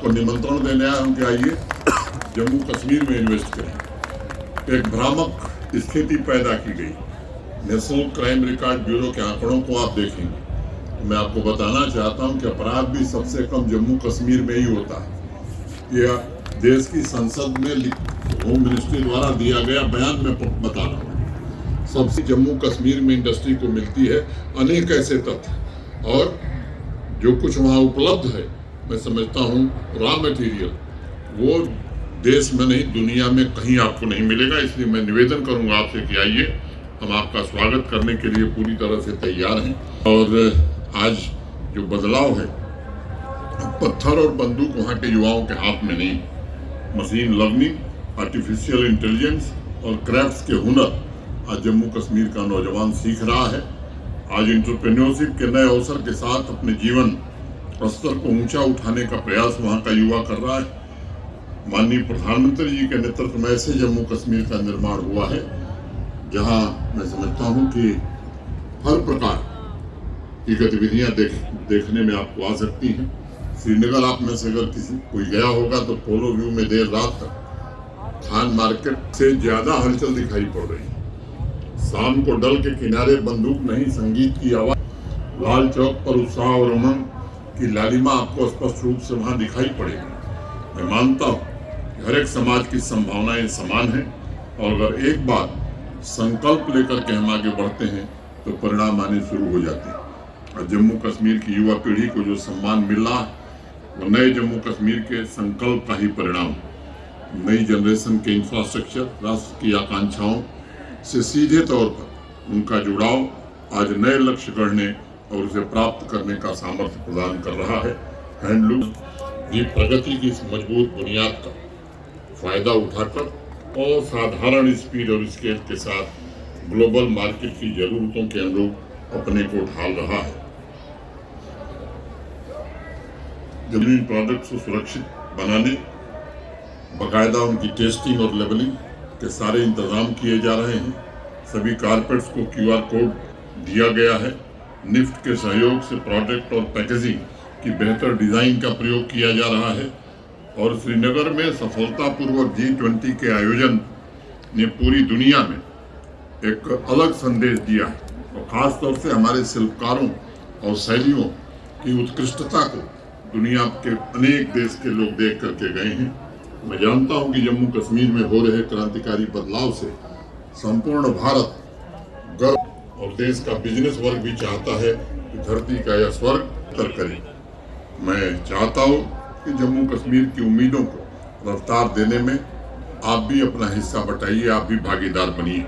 आपको निमंत्रण देने आया हूं कि आइए जम्मू कश्मीर में इन्वेस्ट करें। एक भ्रामक स्थिति पैदा की गई। नेशनल क्राइम रिकॉर्ड ब्यूरो के आंकड़ों को आप देखेंगे तो मैं आपको बताना चाहता हूं कि अपराध भी सबसे कम जम्मू कश्मीर में ही होता है। यह देश की संसद में होम मिनिस्ट्री द्वारा दिया गया बयान में बता रहा हूँ। सबसे जम्मू कश्मीर में इंडस्ट्री को मिलती है अनेक ऐसे तथ्य, और जो कुछ वहाँ उपलब्ध है मैं समझता हूँ रॉ मटेरियल वो देश में नहीं दुनिया में कहीं आपको नहीं मिलेगा। इसलिए मैं निवेदन करूंगा आपसे कि आइए, हम आपका स्वागत करने के लिए पूरी तरह से तैयार हैं। और आज जो बदलाव है, पत्थर और बंदूक वहाँ के युवाओं के हाथ में नहीं, मशीन लर्निंग, आर्टिफिशियल इंटेलिजेंस और क्राफ्ट्स के हुनर आज जम्मू कश्मीर का नौजवान सीख रहा है। आज एंटरप्रेन्योरशिप के नए अवसर के साथ अपने जीवन स्तर को ऊंचा उठाने का प्रयास वहाँ का युवा कर रहा है। माननीय प्रधानमंत्री जी के नेतृत्व में ऐसे जम्मू कश्मीर का निर्माण हुआ है जहां मैं समझता हूं कि हर प्रकार की गतिविधियां देखने में आपको आ सकती हैं। श्रीनगर आप में से अगर कोई गया होगा तो पोलो व्यू में देर रात तक खान मार्केट से ज्यादा हलचल दिखाई पड़ रही है। शाम को डल के किनारे बंदूक नहीं, संगीत की आवाज, लाल चौक पर उत्साह और उमंग की लालिमा आपको स्पष्ट रूप से वहां दिखाई पड़ेगी। मैं मानता हूं कि हर एक समाज की संभावनाएं समान हैं, और अगर एक बार संकल्प लेकर के हम आगे बढ़ते हैं तो परिणाम आने शुरू हो जाते हैं। और जम्मू कश्मीर की युवा पीढ़ी को जो सम्मान मिल रहा है वो नए जम्मू कश्मीर के संकल्प का ही परिणाम। नई जनरेशन के इंफ्रास्ट्रक्चर, राष्ट्र की आकांक्षाओं से सीधे तौर पर उनका जुड़ाव आज नए लक्ष्य गढ़ने और उसे प्राप्त करने का सामर्थ्य प्रदान कर रहा है। हैंडलूम की प्रगति की इस मजबूत बुनियाद का फायदा उठाकर और साधारण स्पीड और स्केल के साथ ग्लोबल मार्केट की जरूरतों के अनुरूप अपने को ढाल रहा है। जमीनी प्रोडक्ट्स को सुरक्षित बनाने बाकायदा उनकी टेस्टिंग और लेबलिंग के सारे इंतजाम किए जा रहे हैं। सभी कारपेट्स को QR कोड दिया गया है। निफ्ट के सहयोग से प्रोडक्ट और पैकेजिंग की बेहतर डिजाइन का प्रयोग किया जा रहा है। और श्रीनगर में सफलतापूर्वक G20 के आयोजन ने पूरी दुनिया में एक अलग संदेश दिया है, और खास तौर से हमारे शिल्पकारों और शैलियों की उत्कृष्टता को दुनिया के अनेक देश के लोग देख करके गए हैं। मैं जानता हूं कि जम्मू कश्मीर में हो रहे क्रांतिकारी बदलाव से संपूर्ण भारत गर्व, और देश का बिजनेस वर्ग भी चाहता है कि धरती का यह स्वर्ग तर करे। मैं चाहता हूं कि जम्मू कश्मीर की उम्मीदों को रफ्तार देने में आप भी अपना हिस्सा बटाइए, आप भी भागीदार बनिए।